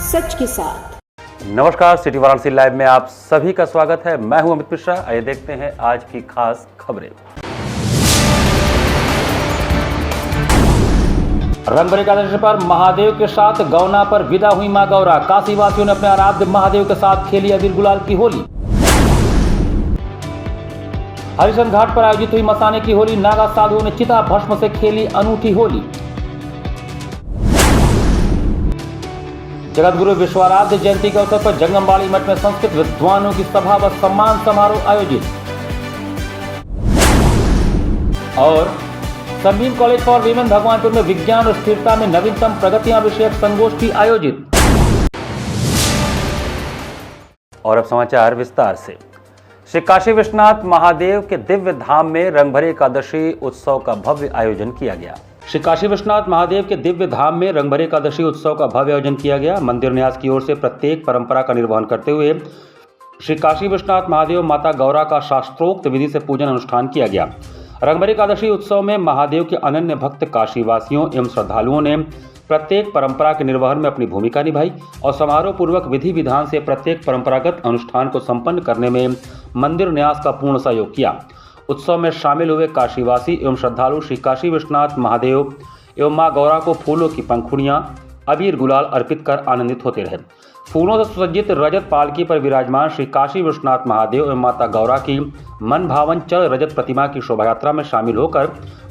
सच के साथ। नमस्कार, सिटी वाराणसी लाइव में आप सभी का स्वागत है। मैं हूं अमित मिश्रा। आइए देखते हैं आज की खास खबरें। रंगभरी एकादशी पर महादेव के साथ गौना पर विदा हुई मां गौरा। काशी वासियों ने अपने आराध्य महादेव के साथ खेली अबीर गुलाल की होली। हरिशन घाट पर आयोजित हुई मसाने की होली। नागा साधुओं ने चिता भस्म से खेली अनूठी होली। जगतगुरु विश्वाराध्य जयंती के अवसर पर जंगमबाड़ी मठ में संस्कृत विद्वानों की सभा व सम्मान समारोह आयोजित। और संबीन कॉलेज फॉर वीमेन भगवानपुर में विज्ञान और स्थिरता में नवीनतम प्रगतियां विषयक संगोष्ठी आयोजित। और अब समाचार विस्तार से। श्री काशी विश्वनाथ महादेव के दिव्य धाम में रंगभरी एकादशी उत्सव का भव्य आयोजन किया गया। श्री काशी विश्वनाथ महादेव के दिव्य धाम में रंगभरी एकादशी उत्सव का भव्य आयोजन किया गया। मंदिर न्यास की ओर से प्रत्येक परंपरा का निर्वहन करते हुए श्री काशी विश्वनाथ महादेव माता गौरा का शास्त्रोक्त विधि से पूजन अनुष्ठान किया गया। रंगभरी एकादशी उत्सव में महादेव के अनन्य भक्त काशीवासियों एवं श्रद्धालुओं ने प्रत्येक परंपरा के निर्वहन में अपनी भूमिका निभाई और समारोह पूर्वक विधि विधान से प्रत्येक परंपरागत अनुष्ठान को संपन्न करने में मंदिर न्यास का पूर्ण सहयोग किया। उत्सव में शामिल हुए काशीवासी एवं श्रद्धालु श्री काशी विश्वनाथ महादेव एवं मां गौरा को फूलों की पंखुड़ियां, अबीर गुलाल अर्पित कर आनंदित होते रहे। फूलों से सुसज्जित रजत पालकी पर विराजमान श्री काशी विश्वनाथ महादेव एवं माता गौरा की मन भावन चल रजत प्रतिमा की शोभा यात्रा में शामिल होकर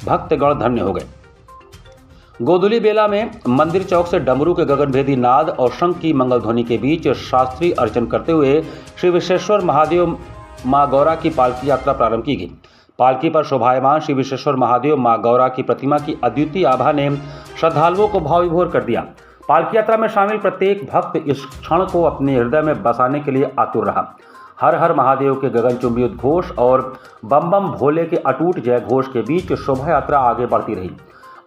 भक्तगण धन्य हो गए। गोधुली बेला में मंदिर चौक से डमरू के गगनभेदी नाद और शंख की मंगल ध्वनि के बीच शास्त्रीय अर्चन करते हुए श्री विश्वेश्वर महादेव मां गौरा की पालकी यात्रा प्रारंभ की गई। पालकी पर शोभायमान श्री विश्वेश्वर महादेव मां गौरा की प्रतिमा की अद्वितीय आभा ने श्रद्धालुओं को भाव विभोर कर दिया। पालकी यात्रा में शामिल प्रत्येक भक्त इस क्षण को अपने हृदय में बसाने के लिए आतुर रहा। हर हर महादेव के गगनचुंबी उद्घोष और बम बम भोले के अटूट जय घोष के बीच शोभा यात्रा आगे बढ़ती रही।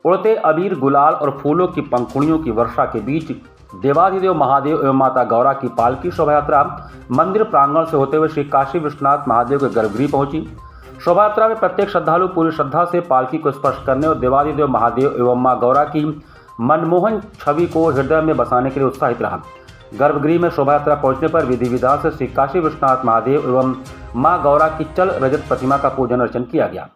उड़ते अबीर गुलाल और फूलों की पंखुड़ियों की वर्षा के बीच देवाधिदेव महादेव एवं माता गौरा की पालकी शोभा यात्रा मंदिर प्रांगण से होते हुए श्री काशी विश्वनाथ महादेव के गर्भगृह पहुंची। शोभा यात्रा में प्रत्येक श्रद्धालु पूरी श्रद्धा से पालकी को स्पर्श करने और देवाधिदेव महादेव एवं मां गौरा की मनमोहन छवि को हृदय में बसाने के लिए उत्साहित रहा। गर्भगृह में शोभा यात्रा पहुंचने पर विधि विधान से श्री काशी विश्वनाथ महादेव एवं मां गौरा की चल रजत प्रतिमा का पूजन अर्चन किया गया।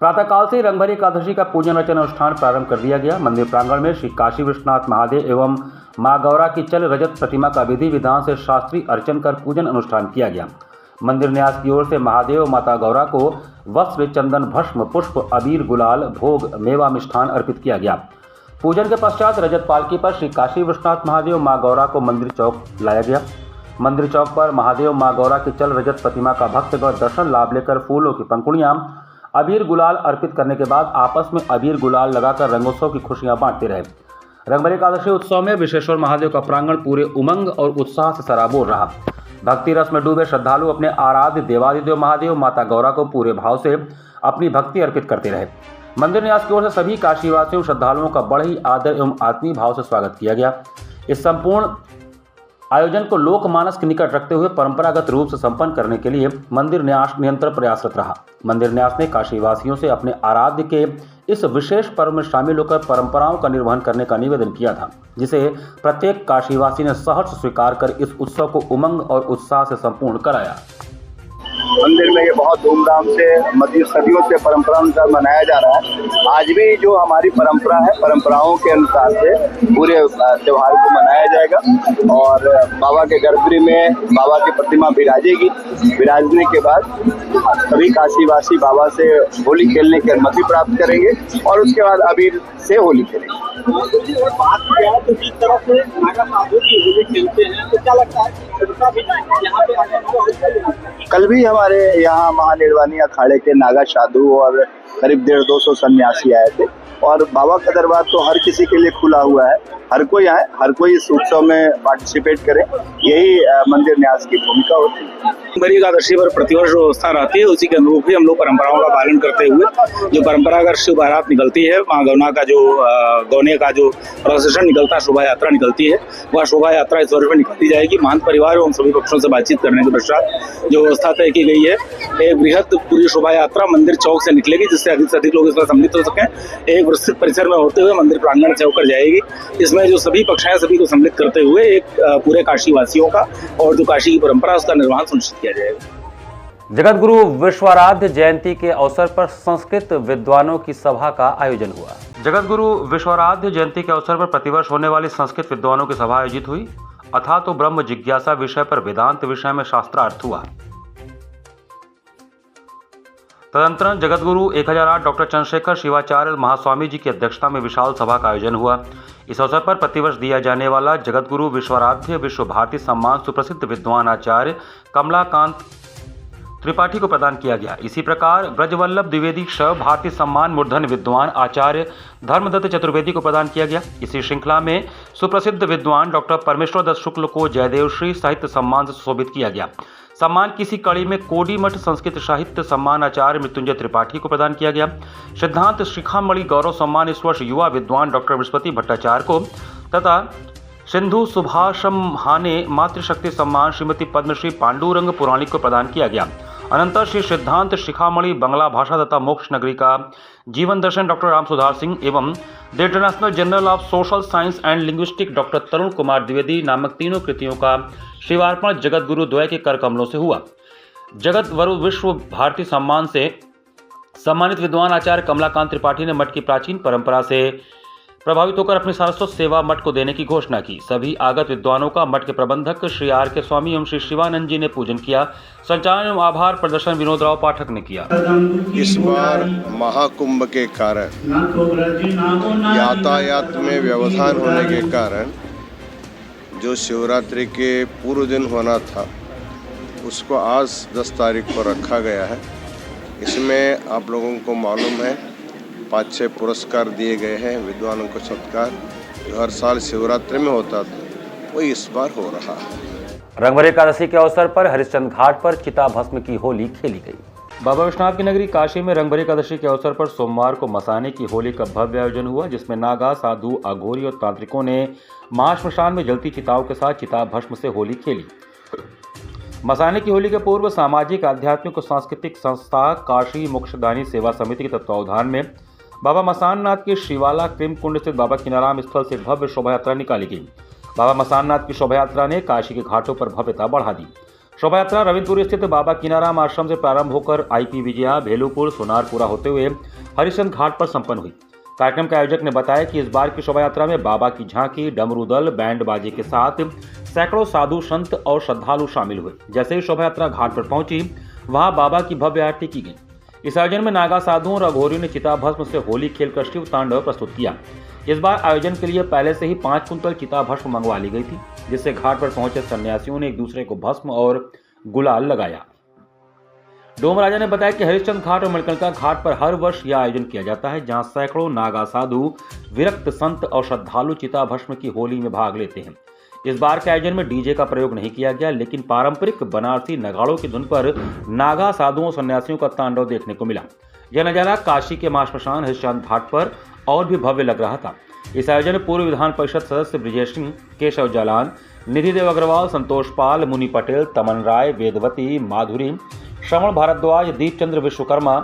प्रातःकाल से रंगभरी एकादशी का पूजन अर्चन अनुष्ठान प्रारंभ कर दिया गया। मंदिर प्रांगण में श्री काशी विश्वनाथ महादेव एवं मां गौरा की चल रजत प्रतिमा का विधि विधान से शास्त्रीय अर्चन कर पूजन अनुष्ठान किया गया। मंदिर न्यास की ओर से महादेव माता गौरा को वस्त्र, चंदन, भस्म, पुष्प, अबीर गुलाल, भोग, मेवा, मिष्ठान अर्पित किया गया। पूजन के पश्चात रजत पालकी पर श्री काशी विश्वनाथ महादेव मां गौरा को मंदिर चौक लाया गया। मंदिर चौक पर महादेव मां गौरा की चल रजत प्रतिमा का भक्तगण दर्शन लाभ लेकर फूलों की पंखुड़ियां, अबीर गुलाल अर्पित करने के बाद आपस में अबीर गुलाल लगाकर रंगोत्सव की खुशियां बांटते रहे। रंगभरी एकादशी उत्सव में विश्वेश्वर महादेव का प्रांगण पूरे उमंग और उत्साह से सराबोर रहा। भक्ति रस में डूबे श्रद्धालु अपने आराध्य देवाधिदेव महादेव माता गौरा को पूरे भाव से अपनी भक्ति अर्पित करते रहे। मंदिर न्यास की ओर से सभी काशीवासियों श्रद्धालुओं का बड़े ही आदर एवं आत्मीय भाव से स्वागत किया गया। इस संपूर्ण आयोजन को लोकमानस के निकट रखते हुए परंपरागत रूप से संपन्न करने के लिए मंदिर न्यास निरंतर प्रयासरत रहा। मंदिर न्यास ने काशीवासियों से अपने आराध्य के इस विशेष पर्व में शामिल होकर परंपराओं का निर्वहन करने का निवेदन किया था, जिसे प्रत्येक काशीवासी ने सहर्ष स्वीकार कर इस उत्सव को उमंग और उत्साह से संपूर्ण कराया। मंदिर में ये बहुत धूमधाम से सदियों से परंपरा अनुसार मनाया जा रहा है। आज भी जो हमारी परंपरा है, परंपराओं के अनुसार से पूरे त्योहार को मनाया जाएगा और बाबा के गर्भगृह में बाबा की प्रतिमा विराजेगी। विराजने के बाद सभी काशीवासी बाबा से होली खेलने की अनुमति प्राप्त करेंगे और उसके बाद अबीर से होली खेलेंगे। बात किया तो जिस तरह से नागा साधु की होली खेलते हैं तो क्या लगता है कल भी हमारे यहाँ महानिर्वाणी अखाड़े के नागा साधु और करीब 150-200 सन्यासी आए थे और बाबा का दरबार तो हर किसी के लिए खुला हुआ है। हर कोई आए, हर कोई इस उत्सव में पार्टिसिपेट करे, यही मंदिर न्यास की भूमिका होती है। रंगभरी एकादशी पर प्रतिवर्ष व्यवस्था रहती है, उसी के अनुरूप ही हम लोग परंपराओं का पालन करते हुए जो परंपरागत शिव बारात निकलती है, मां गौना का जो गौने का जो प्रोसेशन निकलता है, शोभा यात्रा निकलती है, वह शोभा यात्रा इस वर्ष में निकाली जाएगी। महंत परिवार एवं सभी पक्षों से बातचीत करने के पश्चात जो व्यवस्था तय की गई है, एक बृहद पूरी शोभा यात्रा मंदिर चौक से निकलेगी, जिससे से अधिक लोग इसमें सम्मिलित हो सकें। एक विस्तृत परिसर में होते हुए मंदिर प्रांगण से होकर जाएगी। इसमें जो सभी कक्षाएं सभी को सम्मिलित करते हुए एक पूरे काशी वासियों का और जो काशी की परंपरा उसका निर्वहन सुनिश्चित किया जाएगा। जगत गुरु विश्वाराध्य जयंती के अवसर पर संस्कृत विद्वानों की सभा का आयोजन हुआ। जगत गुरु विश्वाराध्य जयंती के अवसर पर प्रतिवर्ष होने वाली संस्कृत विद्वानों की सभा आयोजित हुई। अथा तो ब्रह्म जिज्ञासा विषय पर वेदांत विषय में शास्त्रार्थ हुआ। तदंतरन जगत गुरु 1008 डॉक्टर चंद्रशेखर शिवाचार्य महास्वामी जी की अध्यक्षता में विशाल सभा का आयोजन हुआ। इस अवसर पर प्रतिवर्ष दिया जाने वाला जगत गुरु विश्वाराध्य विश्व भारती सम्मान सुप्रसिद्ध विद्वान आचार्य कमलाकांत त्रिपाठी को प्रदान किया गया। इसी प्रकार ब्रजवल्लभ द्विवेदी शव भारती सम्मान मूर्धन्य विद्वान आचार्य धर्मदत्त चतुर्वेदी को प्रदान किया गया। इसी श्रृंखला में सुप्रसिद्ध विद्वान डॉक्टर परमेश्वर दत्त शुक्ल को जयदेव श्री साहित्य सम्मान से सुशोभित किया गया। सम्मान किसी कड़ी में कोडीमठ संस्कृत साहित्य सम्मान आचार्य मृत्युंजय त्रिपाठी को प्रदान किया गया। सिद्धांत शिखामणि गौरव सम्मान इस वर्ष युवा विद्वान डॉक्टर बृहस्पति भट्टाचार्य को तथा सिंधु सुभाषमहाने मातृशक्ति सम्मान श्रीमती पद्मश्री पांडुरंग पुराणिक को प्रदान किया गया। अनंतर श्री सिद्धांत शिखामणि बंगला भाषा तथा मोक्ष नगरी का जीवन दर्शन डॉक्टर राम सुधार सिंह एवं the international journal of social science and linguistic doctor Tarun Kumar Dwivedi नामक तीनों कृतियों का शिवार्पण जगत गुरु द्वय के कर कमलों से हुआ। जगत गुरु विश्व भारती सम्मान से सम्मानित विद्वान आचार्य कमलाकांत त्रिपाठी ने मठ की प्राचीन परंपरा से प्रभावित होकर अपनी सारस्वत सेवा मठ को देने की घोषणा की। सभी आगत विद्वानों का मठ के प्रबंधक श्री आर के स्वामी एवं श्री शिवानंद जी ने पूजन किया। संचालन एवं आभार प्रदर्शन विनोद राव पाठक ने किया। इस बार महाकुंभ के कारण यातायात में व्यवधान होने के कारण जो शिवरात्रि के पूर्व दिन होना था उसको आज 10 तारीख को रखा गया है। इसमें आप लोगों को मालूम है 5-6 पुरस्कार दिए गए हैं विद्वानों को सत्कार, जो हर साल शिवरात्रि में होता था वो इस बार हो रहा है। रंगभरी एकादशी के अवसर पर हरिश्चंद्र घाट पर चिता भस्म की होली खेली गई। बाबा विश्वनाथ की नगरी काशी में रंगभरी एकादशी के अवसर पर सोमवार को मसाने की होली का भव्य आयोजन हुआ, जिसमें नागा, साधु, अघोरी और तांत्रिकों ने महाश्मशान में जलती चिताओं के साथ चिता भस्म से होली खेली। मसाने की होली के पूर्व सामाजिक, आध्यात्मिक और सांस्कृतिक संस्था काशी मोक्षदानी सेवा समिति के तत्वावधान में बाबा मसाननाथ के शिवाला क्रिम कुंड स्थित बाबा किनाराम स्थल से भव्य शोभा यात्रा निकाली गई। बाबा मसाननाथ की शोभा यात्रा ने काशी के घाटों पर भव्यता बढ़ा दी। शोभा यात्रा रविंद्रपुर स्थित बाबा किनाराम आश्रम से प्रारंभ होकर आईपी विजया, भेलूपुर, सोनारपुरा होते हुए हरिश्चंद्र घाट पर संपन्न हुई। कार्यक्रम के आयोजक ने बताया कि इस बार की शोभा यात्रा में बाबा की झांकी, डमरू दल, बैंड बाजे के साथ सैकड़ों साधु, संत और श्रद्धालु शामिल हुए। जैसे ही शोभा यात्रा घाट पर पहुंची, वहां बाबा की भव्य आरती की गई। इस आयोजन में नागा, साधुओं और अघोरियों ने चिता भस्म से होली खेलकर शिव तांडव प्रस्तुत किया। इस बार आयोजन के लिए पहले से ही 5 कुंतल चिता भस्म मंगवा ली गई थी, जिससे घाट पर पहुंचे सन्यासियों ने एक दूसरे को भस्म और गुलाल लगाया। डोम राजा ने बताया कि हरिश्चंद्र घाट और मणिकर्णिका घाट पर हर वर्ष यह आयोजन किया जाता है, जहां सैकड़ों नागा, साधु, विरक्त संत और श्रद्धालु चिता भस्म की होली में भाग लेते हैं। इस बार के आयोजन में डीजे का प्रयोग नहीं किया गया, लेकिन पारंपरिक बनारसी नगाड़ों की धुन पर नागा, साधुओं, सन्यासियों का तांडव देखने को मिला। यह नजारा काशी के महाश्मशान हरिश्चंद्र घाट पर और भी भव्य लग रहा था। इस आयोजन में पूर्व विधान परिषद सदस्य ब्रिजेश सिंह, केशव जालान, निधिदेव अग्रवाल, संतोष पाल, मुनि पटेल, तमन राय, वेदवती, माधुरी, श्रवण भारद्वाज, दीपचंद्र विश्वकर्मा,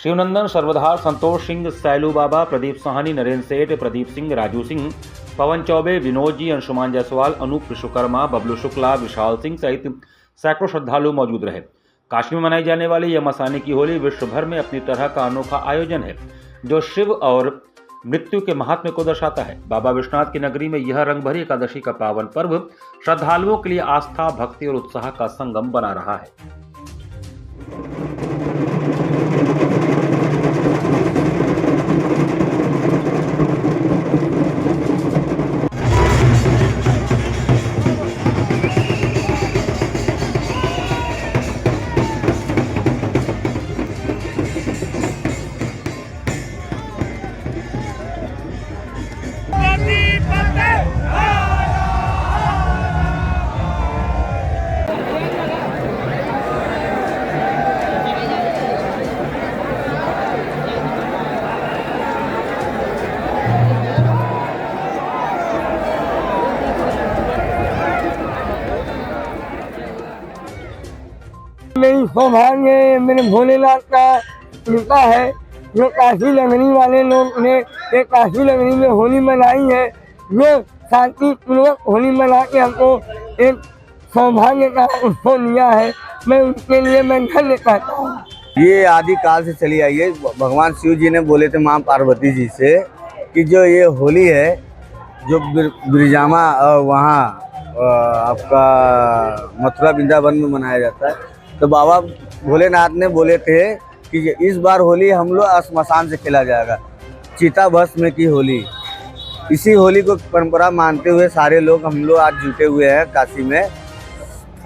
शिवनंदन, सर्वधार, संतोष सिंह, सैलू बाबा, प्रदीप साहनी, नरेंद्र सेठ, प्रदीप सिंह, राजू सिंह, पवन चौबे, विनोद जी, अंशुमान जायसवाल, अनूप विश्वकर्मा, बबलू शुक्ला, विशाल सिंह सहित सैकड़ों श्रद्धालु मौजूद रहे। काशी में मनाई जाने वाली यह मसाने की होली विश्व भर में अपनी तरह का अनोखा आयोजन है, जो शिव और मृत्यु के महात्म्य को दर्शाता है। बाबा विश्वनाथ की नगरी में यह रंगभरी एकादशी का पावन पर्व श्रद्धालुओं के लिए आस्था, भक्ति और उत्साह का संगम बना रहा है। मेरी सौभाग्य मेरे भोलेनाथ का कृपा है जो काशी नगरी वाले लोग ने ये काशी नगरी में होली मनाई है, जो शांतिपूर्वक होली मना के हमको एक सौभाग्य का उत्सव लिया है, मैं उनके लिए मैं धन्य कहता हूँ। ये आदि काल से चली आई है। भगवान शिव जी ने बोले थे माँ पार्वती जी से कि जो ये होली है जो ब्रिजामा वहाँ आपका मथुरा वृंदावन में मनाया जाता है, तो बाबा भोलेनाथ ने बोले थे कि इस बार होली हम लोग श्मशान से खेला जाएगा, चिता भस्म की होली। इसी होली को परंपरा मानते हुए सारे लोग हम लोग आज जुटे हुए हैं काशी में,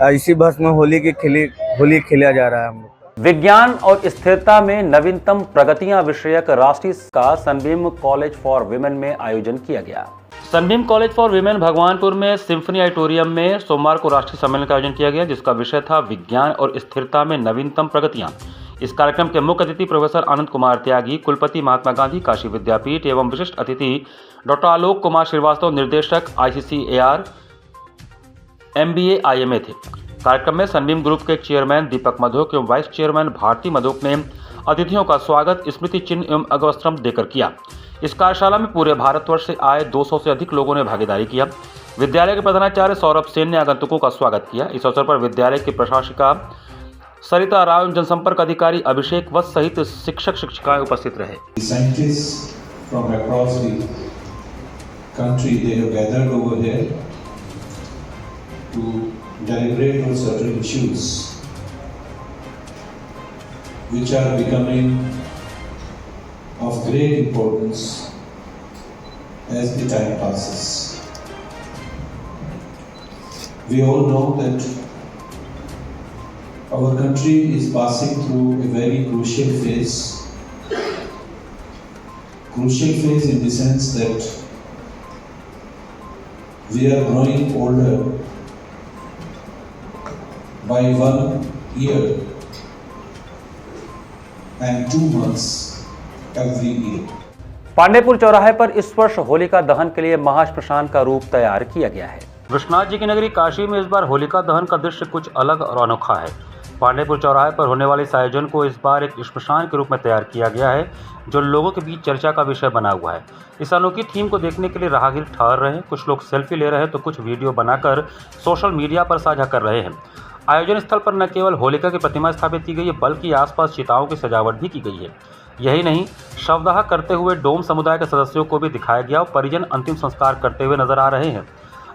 इसी भस्म होली खेला जा रहा है हम लोग। विज्ञान और स्थिरता में नवीनतम प्रगतियां विषयक राष्ट्रीय का सनबीम कॉलेज फॉर विमेन में आयोजन किया गया। Sunbeam college for women Bhagwanpur में सिम्फनी ऑडिटोरियम में सोमवार को राष्ट्रीय सम्मेलन का आयोजन किया गया, जिसका विषय था विज्ञान और स्थिरता में नवीनतम प्रगतियां। इस कार्यक्रम के मुख्य अतिथि प्रोफेसर आनंद कुमार त्यागी, कुलपति महात्मा गांधी काशी विद्यापीठ एवं विशिष्ट अतिथि डॉक्टर आलोक कुमार श्रीवास्तव, निर्देशक ICCAR MBA IMA थे। कार्यक्रम में सनबीम ग्रुप के चेयरमैन दीपक मधोक एवं वाइस चेयरमैन भारती मधोक ने अतिथियों का स्वागत स्मृति चिन्ह एवं अगवस्त्रम देकर किया। इस कार्यशाला में पूरे भारतवर्ष से आए 200 से अधिक लोगों ने भागीदारी किया। विद्यालय के प्रधानाचार्य सौरभ सेन ने आगंतुकों का स्वागत किया। इस अवसर पर विद्यालय की प्रशासिका सरिता राव एवं जनसंपर्क अधिकारी अभिषेक वत्स सहित शिक्षक शिक्षिकाएं उपस्थित रहे। Scientists from across the country, they have gathered over here to deliberate on certain issues which are becoming of great importance as the time passes. We all know that our country is passing through a very crucial phase. Crucial phase in the sense that we are growing older by 1 year and 2 months every year. Pandeypur चौराहे पर इस वर्ष होलिका दहन के लिए महाश्मशान का रूप तैयार किया गया है। विश्वनाथ जी की नगरी काशी में इस बार होलिका दहन का दृश्य कुछ अलग और अनोखा है। पांडेपुर चौराहे पर होने वाले इस आयोजन को इस बार एक श्मशान के रूप में तैयार किया गया है, जो लोगों के बीच चर्चा का विषय बना हुआ है। इस अनोखी थीम को देखने के लिए राहगीर ठहर रहे हैं, कुछ लोग सेल्फी ले रहे हैं तो कुछ वीडियो बनाकर सोशल मीडिया पर साझा कर रहे हैं। आयोजन स्थल पर न केवल होलिका की प्रतिमा स्थापित की गई है, बल्कि आसपास चिताओं की सजावट भी की गई है। यही नहीं, शवदाह करते हुए डोम समुदाय के सदस्यों को भी दिखाया गया और परिजन अंतिम संस्कार करते हुए नजर आ रहे हैं।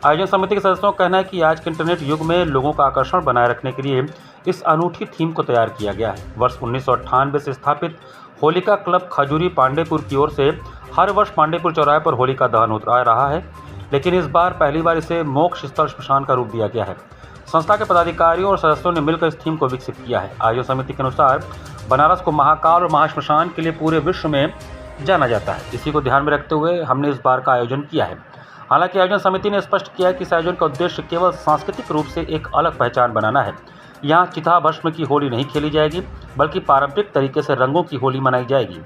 आयोजन समिति के सदस्यों का कहना है कि आज के इंटरनेट युग में लोगों का आकर्षण बनाए रखने के लिए इस अनूठी थीम को तैयार किया गया है। वर्ष 1998 से स्थापित होलिका क्लब खजूरी पांडेपुर की ओर से हर वर्ष पांडेपुर चौराहे पर होलिका दहन होता रहा है, लेकिन इस बार पहली बार इसे मोक्ष स्थल श्मशान का रूप दिया गया है। संस्था के पदाधिकारियों और सदस्यों ने मिलकर इस थीम को विकसित किया है। आयोजन समिति के अनुसार बनारस को महाकाल और महाश्मशान के लिए पूरे विश्व में जाना जाता है। इसी को ध्यान में रखते हुए हमने इस बार का आयोजन किया है। हालांकि आयोजन समिति ने स्पष्ट किया है कि इस आयोजन का उद्देश्य केवल सांस्कृतिक रूप से एक अलग पहचान बनाना है। यहाँ चिता भस्म की होली नहीं खेली जाएगी, बल्कि पारंपरिक तरीके से रंगों की होली मनाई जाएगी।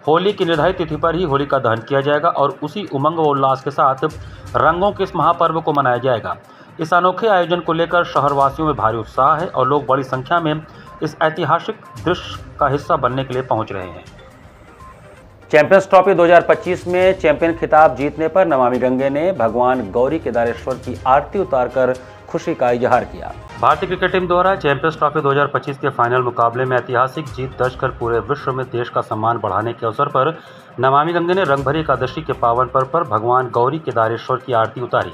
होली की निर्धारित तिथि पर ही होली का दहन किया जाएगा और उसी उमंग व उल्लास के साथ रंगों के इस महापर्व को मनाया जाएगा। इस अनोखे आयोजन को लेकर शहरवासियों में भारी उत्साह है और लोग बड़ी संख्या में इस ऐतिहासिक दृश्य का हिस्सा बनने के लिए पहुंच रहे हैं। चैंपियंस ट्रॉफी 2025 में चैंपियन खिताब जीतने पर नमामि गंगे ने भगवान गौरी केदारेश्वर की आरती उतारकर खुशी का इजहार किया। भारतीय क्रिकेट टीम द्वारा चैंपियंस ट्रॉफी 2025 के फाइनल मुकाबले में ऐतिहासिक जीत दर्ज कर पूरे विश्व में देश का सम्मान बढ़ाने के अवसर पर नमामि गंगे ने रंगभरी एकादशी के पावन पर्व पर भगवान गौरी केदारेश्वर की आरती उतारी।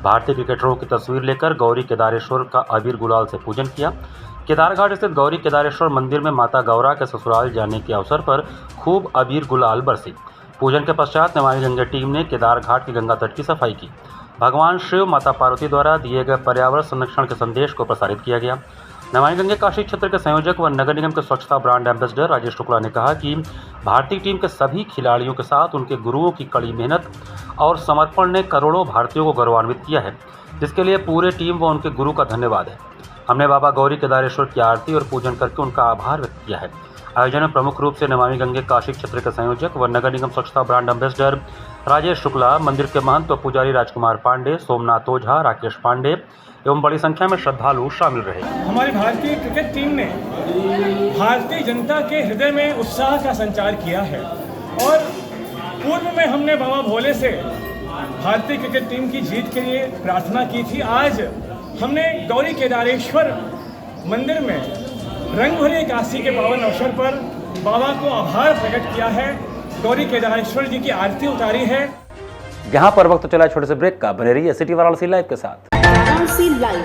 भारतीय क्रिकेटरों की तस्वीर लेकर गौरी केदारेश्वर का अबीर गुलाल से पूजन किया। केदारघाट स्थित गौरी केदारेश्वर मंदिर में माता गौरा के ससुराल जाने के अवसर पर खूब अबीर गुलाल बरसी। पूजन के पश्चात नमामि गंगे टीम ने केदारघाट की गंगा तट की सफाई की। भगवान शिव माता पार्वती द्वारा दिए गए पर्यावरण संरक्षण के संदेश को प्रसारित किया गया। नमामि गंगे काशी क्षेत्र के संयोजक व नगर निगम के स्वच्छता ब्रांड एम्बेसडर राजेश शुक्ला ने कहा कि भारतीय टीम के सभी खिलाड़ियों के साथ उनके गुरुओं की कड़ी मेहनत और समर्पण ने करोड़ों भारतीयों को गौरवान्वित किया है, जिसके लिए पूरे टीम व उनके गुरु का धन्यवाद है। हमने बाबा गौरी केदारेश्वर की आरती और पूजन करके उनका आभार व्यक्त किया है। आयोजन में प्रमुख रूप से नमामि गंगे काशी क्षेत्र के संयोजक व नगर निगम स्वच्छता ब्रांड एम्बेसडर राजेश शुक्ला, मंदिर के महंत व पुजारी राजकुमार पांडे, सोमनाथ ओझा, राकेश पांडे एवं बड़ी संख्या में श्रद्धालु शामिल रहे। हमारी भारतीय क्रिकेट टीम ने भारतीय जनता के हृदय में उत्साह का संचार किया है और पूर्व में हमने बाबा भोले से भारतीय क्रिकेट टीम की जीत के लिए प्रार्थना की थी। आज हमने गौरी केदारेश्वर मंदिर में रंग भरे काशी के पावन अवसर पर बाबा को आभार प्रकट किया है, गौरी केदारेश्वर जी की आरती उतारी है। यहाँ पर वक्त चला छोटे से ब्रेक का, बने रहिए सिटी वाराणसी लाइव के साथ। वाराणसी लाइव,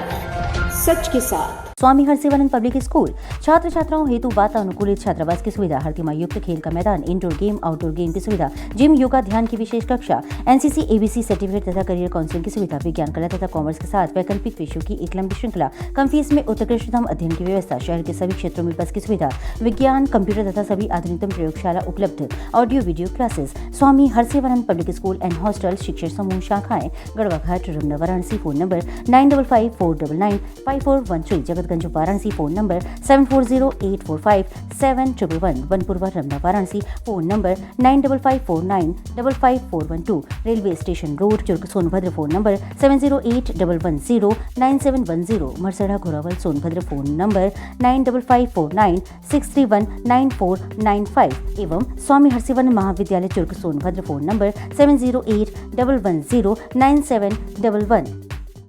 सच के साथ। स्वामी हरसिवानंद पब्लिक स्कूल छात्र छात्राओं हेतु वातानुकूलित छात्रावास की सुविधा, हर युक्त खेल का मैदान, इंडोर गेम आउटडोर गेम की सुविधा, जिम, योगा, ध्यान की विशेष कक्षा, एनसीसी एबीसी सर्टिफिकेट तथा करियर काउंसलिंग की सुविधा, विज्ञान कला तथा कॉमर्स के साथ वैकल्पिक विषयों की एक लंबी श्रृंखला, कम फीस में उत्कृष्टतम अध्ययन की व्यवस्था, शहर के सभी क्षेत्रों में बस की सुविधा, विज्ञान, कंप्यूटर तथा सभी आधुनिकतम प्रयोगशाला उपलब्ध, audio video classes. Swami Harsivanand public school and hostel, शिक्षण समूह शाखाएं Garhwa Ghat, Ramna, Varanasi. Phone number 9554995413, Jagatganj Varanasi. Phone number 7408457111, Vanpurwa, Ramna, Varanasi. Phone number 9554955412, railway station road, Churk, Sonbhadra. Phone number 7081109710, Marsara, Ghorawal, Sonbhadra. Phone number 954963199495 एवं स्वामी हरसिवानंद महाविद्यालय, Churk, Sonbhadra. Phone number 7081109711।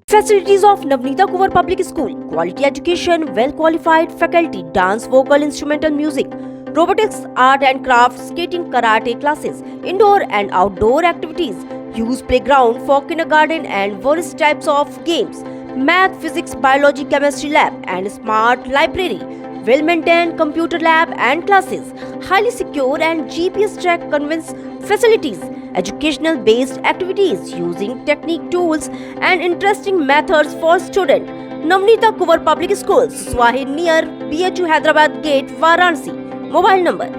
Facilities of Navneeta Kuvar Public School: quality education, well qualified faculty, dance, vocal, instrumental music, robotics, art and craft, skating, karate classes, indoor and outdoor activities, use playground for kindergarten and various types of games, math, physics, biology, chemistry lab and smart library, well maintained computer lab and classes, highly secure and GPS track conveyance facilities, educational based activities using technique tools and interesting methods for students. Navneeta Kuvar Public Schools, Swahid near BHU Hyderabad Gate, Varanasi. Mobile number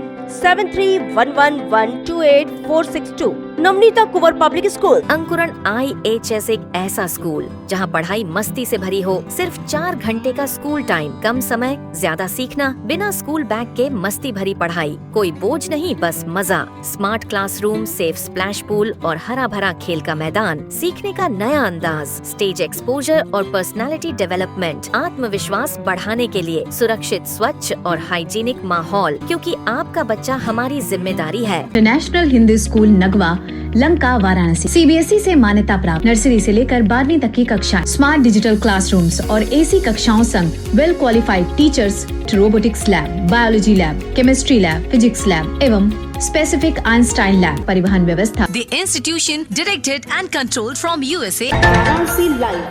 7311128462. Navneeta Kunwar public school. अंकुरण IHS एक ऐसा school जहां पढ़ाई मस्ती से भरी हो। सिर्फ 4 घंटे का स्कूल टाइम, कम समय, ज्यादा सीखना, बिना स्कूल बैग के मस्ती भरी पढ़ाई, कोई बोझ नहीं, बस मजा। Smart classroom, safe splash pool और हरा भरा खेल का मैदान, सीखने का नया अंदाज, स्टेज एक्सपोजर और पर्सनालिटी डेवलपमेंट, आत्मविश्वास बढ़ाने के लिए सुरक्षित, स्वच्छ और हाइजीनिक माहौल, क्योंकि आपका बच्चा हमारी जिम्मेदारी है। International Hindi school Nagwa, Lanka, Varanasi. CBSE से मान्यता प्राप्त, नर्सरी से लेकर 12वीं तक की कक्षाएं, स्मार्ट डिजिटल क्लासरूम्स और AC कक्षाओं संग well qualified teachers, robotics lab, biology lab, chemistry lab, physics lab एवं स्पेसिफिक आइंस्टाइन लैब, परिवहन व्यवस्था। The institution directed and controlled from USA. Varanasi live,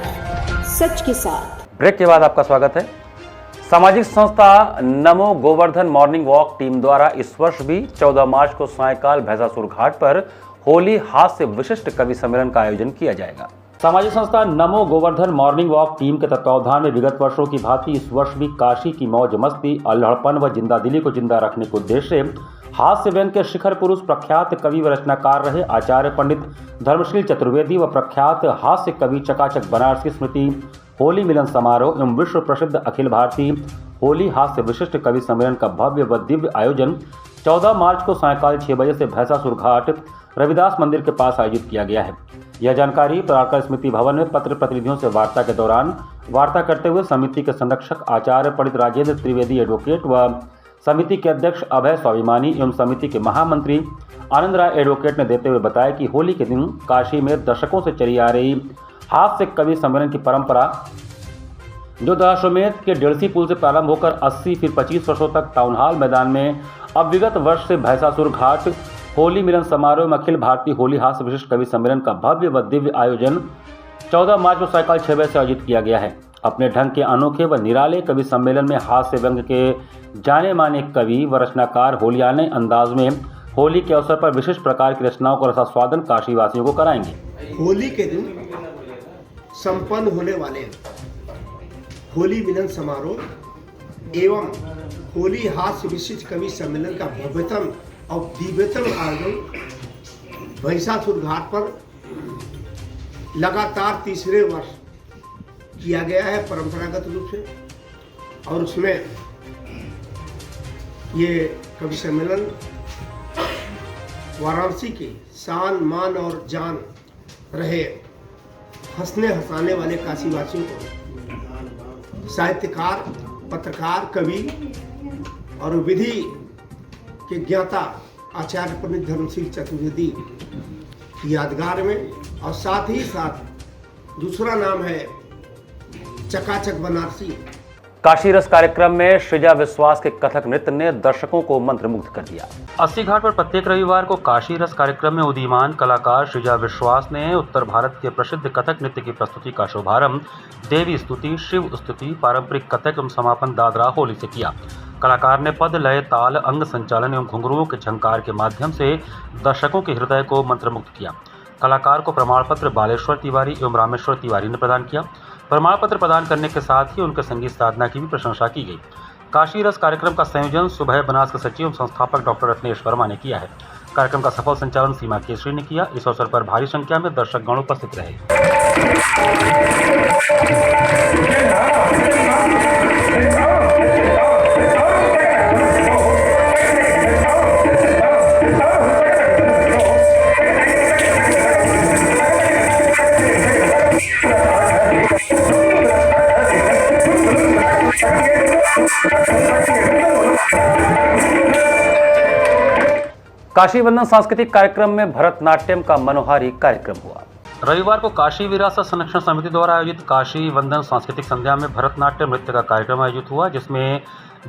सच के साथ। ब्रेक के बाद आपका स्वागत है। सामाजिक संस्था नमो गोवर्धन मॉर्निंग वॉक टीम द्वारा इस वर्ष भी 14 मार्च को सायकाल भैंसासुर घाट पर होली हास्य विशिष्ट कवि सम्मेलन का आयोजन किया जाएगा। सामाजिक संस्था नमो गोवर्धन मॉर्निंग वॉक टीम के तत्वावधान में विगत वर्षों की भांति इस वर्ष भी काशी की मौज मस्ती, अल्हड़पन व जिंदादिली को जिंदा रखने के उद्देश्य से हास्य व्यंग के शिखर पुरुष, प्रख्यात कवि व रचनाकार रहे आचार्य पंडित धर्मशील चतुर्वेदी व प्रख्यात हास्य कवि चकाचक बनारस की स्मृति होली मिलन समारोह एवं विश्व प्रसिद्ध अखिल भारतीय होली हास्य विशिष्ट कवि सम्मेलन का भव्य व दिव्य आयोजन 14 मार्च को सायकाल 6 बजे से भैंसासुर घाट रविदास मंदिर के पास आयोजित किया गया है। यह जानकारी पराकर स्मृति भवन में पत्र प्रतिनिधियों से वार्ता के दौरान वार्ता करते हुए समिति के संरक्षक आचार्य पंडित राजेंद्र त्रिवेदी एडवोकेट व समिति के अध्यक्ष अभय स्वाभिमानी एवं समिति के महामंत्री आनंद राय एडवोकेट ने देते हुए बताया कि होली के दिन काशी में दशकों से चली आ रही हास्य कवि सम्मेलन की परंपरा, जो दशाश्वमेध के डेढ़सी पुल से प्रारंभ होकर 80 फिर 25 वर्षों तक टाउन हॉल मैदान में, अब विगत वर्ष से भैंसासुर घाट होली मिलन समारोह में अखिल भारतीय होली हास्य विशिष्ट कवि सम्मेलन का भव्य व दिव्य आयोजन 14 मार्च को सायकाल 6 बजे से आयोजित किया गया है। अपने ढंग के अनोखे व निराले कवि सम्मेलन में हास्य व्यंग के जाने माने कवि व रचनाकार होलियाने अंदाज में होली के अवसर पर विशिष्ट प्रकार की रचनाओं का रसास्वादन काशी वासियों को कराएंगे। होली के दिन संपन्न होने वाले होली मिलन समारोह एवं होली हास्य विशिष्ट कवि सम्मेलन का भव्यतम और दिव्यतम आयोजन भैंसासुर घाट पर लगातार तीसरे वर्ष किया गया है परंपरागत रूप से, और उसमें ये कवि सम्मेलन वाराणसी के शान मान और जान रहे हंसने हंसाने वाले काशीवासियों को साहित्यकार, पत्रकार, कवि और विधि के ज्ञाता आचार्य पंडित धर्मशील चतुर्वेदी की यादगार में, और साथ ही साथ दूसरा नाम है चकाचक बनारसी। काशी रस कार्यक्रम में सृजा विश्वास के कथक नृत्य ने दर्शकों को मंत्रमुग्ध कर दिया। अस्सी घाट पर प्रत्येक रविवार को काशी रस कार्यक्रम में उदीयमान कलाकार सृजा विश्वास ने उत्तर भारत के प्रसिद्ध कथक नृत्य की प्रस्तुति का शुभारंभ देवी स्तुति, शिव स्तुति, पारंपरिक कथक एवं समापन दादरा होली से किया। कलाकार ने पद, लय, ताल, अंग संचालन एवं घुंघरुओं के झंकार के माध्यम से दर्शकों के हृदय को मंत्रमुग्ध किया। कलाकार को प्रमाण पत्र बालेश्वर तिवारी एवं रामेश्वर तिवारी ने प्रदान किया। प्रमाण पत्र प्रदान करने के साथ ही उनके संगीत साधना की भी प्रशंसा की गई। काशी रस कार्यक्रम का संयोजन सुबह बनास के सचिव एवं संस्थापक डॉक्टर रत्नेश वर्मा ने किया है। कार्यक्रम का सफल संचालन सीमा केसरी ने किया। इस अवसर पर भारी संख्या में दर्शकगण उपस्थित रहे। काशी वंदन सांस्कृतिक कार्यक्रम में भरतनाट्यम का मनोहारी कार्यक्रम हुआ। रविवार को काशी विरासत संरक्षण समिति द्वारा आयोजित काशी वंदन सांस्कृतिक संध्या में भरतनाट्यम नृत्य का कार्यक्रम आयोजित हुआ, जिसमें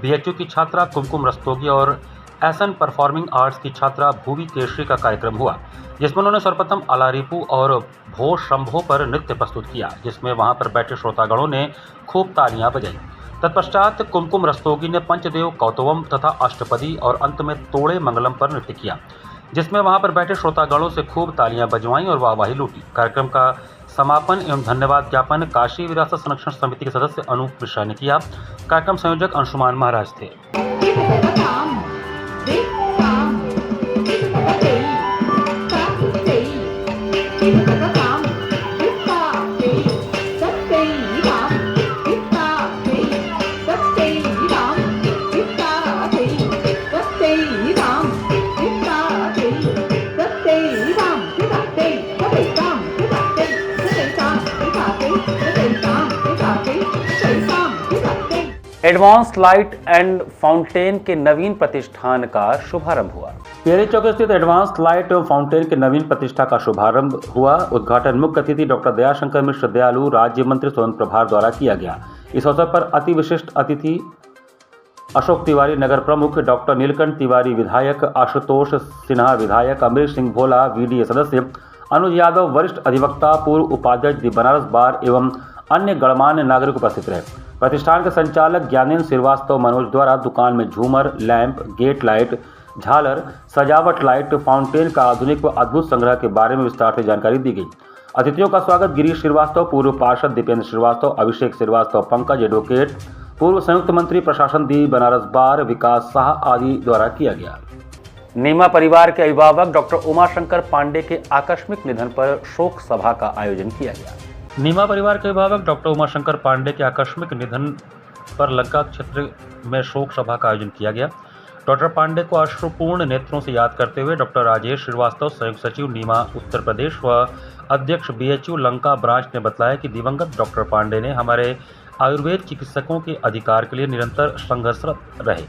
बीएचयू की छात्रा कुमकुम रस्तोगी और एसएन परफॉर्मिंग आर्ट्स की छात्रा भूवी केशरी का कार्यक्रम हुआ, जिसमें उन्होंने सर्वप्रथम अलारिपू और भो शंभो पर नृत्य प्रस्तुत किया, जिसमें वहां पर बैठे श्रोतागणों ने खूब तालियां बजाई। तत्पश्चात कुमकुम रस्तोगी ने पंचदेव, कौतवम तथा अष्टपदी और अंत में तोड़े मंगलम पर नृत्य किया, जिसमें वहां पर बैठे श्रोतागणों से खूब तालियां बजवाईं और वाहवाही लूटी। कार्यक्रम का समापन एवं धन्यवाद ज्ञापन काशी विरासत संरक्षण समिति के सदस्य अनूप मिश्रा ने किया। कार्यक्रम संयोजक अंशुमान महाराज थे। एडवांस लाइट एंड फाउंटेन के नवीन प्रतिष्ठान का शुभारंभ हुआ। पेरे चौक स्थित एडवांस लाइट एवं फाउंटेन के नवीन प्रतिष्ठा का शुभारंभ हुआ। उद्घाटन मुख्य अतिथि डॉक्टर दयाशंकर मिश्र दयालु, राज्य मंत्री स्वतंत्र प्रभार द्वारा किया गया। इस अवसर पर अति विशिष्ट अतिथि अशोक तिवारी नगर प्रमुख, डॉक्टर नीलकंठ तिवारी विधायक, आशुतोष सिन्हा विधायक, अमरीश सिंह भोला वीडीए सदस्य, अनुज यादव वरिष्ठ अधिवक्ता, पूर्व उपाध्यक्ष दी बनारस बार एवं अन्य गणमान्य नागरिक उपस्थित रहे। प्रतिष्ठान के संचालक ज्ञानेंद्र श्रीवास्तव मनोज द्वारा दुकान में झूमर, लैंप, गेट लाइट, झालर, सजावट लाइट, फाउंटेन का आधुनिक व अद्भुत संग्रह के बारे में विस्तार से जानकारी दी गई। अतिथियों का स्वागत गिरीश श्रीवास्तव, पूर्व पार्षद दीपेंद्र श्रीवास्तव, अभिषेक श्रीवास्तव, पंकज एडवोकेट, पूर्व संयुक्त मंत्री प्रशासन दी बनारस बार, विकास शाह आदि द्वारा किया गया। नीमा परिवार के अभिभावक डॉक्टर उमाशंकर पांडे के आकस्मिक निधन पर शोक सभा का आयोजन किया गया। नीमा परिवार के अभिभावक डॉक्टर उमाशंकर पांडे के आकस्मिक निधन पर लंका क्षेत्र में शोक सभा का आयोजन किया गया। डॉक्टर पांडे को अश्रुपूर्ण नेत्रों से याद करते हुए डॉक्टर राजेश श्रीवास्तव, संयुक्त सचिव नीमा उत्तर प्रदेश व अध्यक्ष बीएचयू लंका ब्रांच ने बताया कि दिवंगत डॉक्टर पांडे ने हमारे आयुर्वेद चिकित्सकों के अधिकार के लिए निरंतर संघर्षरत रहे,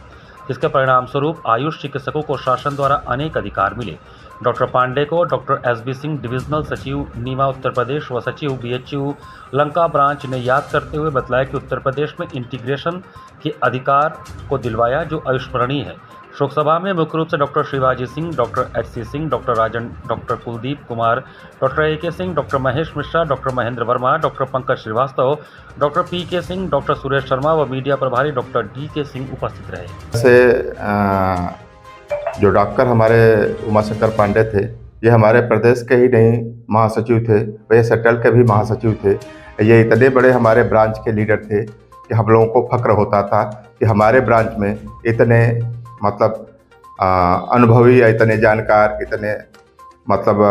जिसके परिणाम स्वरूप आयुष चिकित्सकों को शासन द्वारा अनेक अधिकार मिले। डॉक्टर पांडे को डॉक्टर एसबी सिंह, डिविजनल सचिव नीमा उत्तर प्रदेश व सचिव बीएचयू लंका ब्रांच ने याद करते हुए बताया कि उत्तर प्रदेश में इंटीग्रेशन के अधिकार को दिलवाया, जो अविस्मरणीय है। शोक सभा में मुख्य रूप से doctor Shivaji Singh, doctor HC Singh, doctor Rajan, doctor Kuldeep Kumar, doctor AK Singh, doctor Mahesh Mishra, doctor Mahendra Verma, doctor Pankaj Srivastava, doctor PK Singh, doctor Suresh Sharma व मीडिया प्रभारी डॉक्टर डीके सिंह उपस्थित रहे। से जो डॉक्टर हमारे उमाशंकर पांडे थे, ये हमारे प्रदेश के ही नहीं महासचिव थे, वे सेंट्रल के भी महासचिव थे। ये इतने बड़े हमारे ब्रांच के लीडर थे कि हम लोगों को फक्र होता था कि हमारे ब्रांच में इतने मतलब अनुभवी, इतने जानकार, इतने मतलब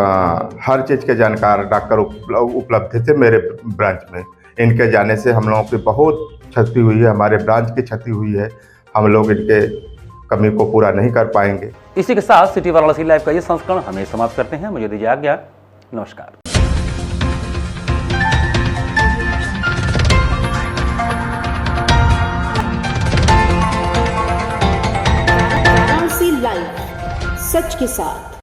हर चीज़ के जानकार डॉक्टर उपलब्ध थे मेरे ब्रांच में। इनके जाने से हम लोगों की बहुत क्षति हुई है, हमारे ब्रांच की क्षति हुई है। हम लोग इनके कमी को पूरा नहीं कर पाएंगे। इसी के साथ सिटी वाराणसी लाइव का ये संस्करण हमें समाप्त करते हैं। मुझे दीजिए आज्ञा। नमस्कार। लाइव, सच के साथ।